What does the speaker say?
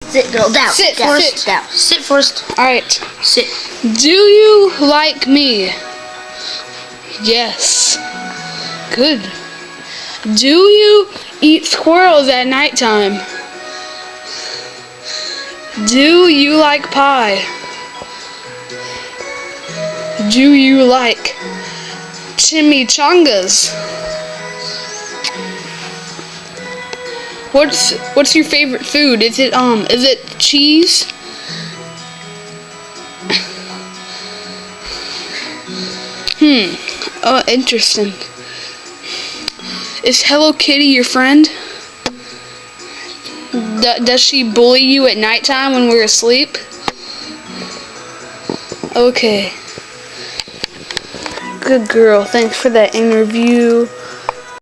Sit, girl, down. Sit, down, sit. down. Sit first. Alright. Sit. Do you like me? Yes. Good. Do you eat squirrels at nighttime? Do you like pie? Do you like chimichangas? What's your favorite food? Is it cheese? Oh, interesting. Is Hello Kitty your friend? Does she bully you at nighttime when we're asleep? Okay. Good girl. Thanks for that interview.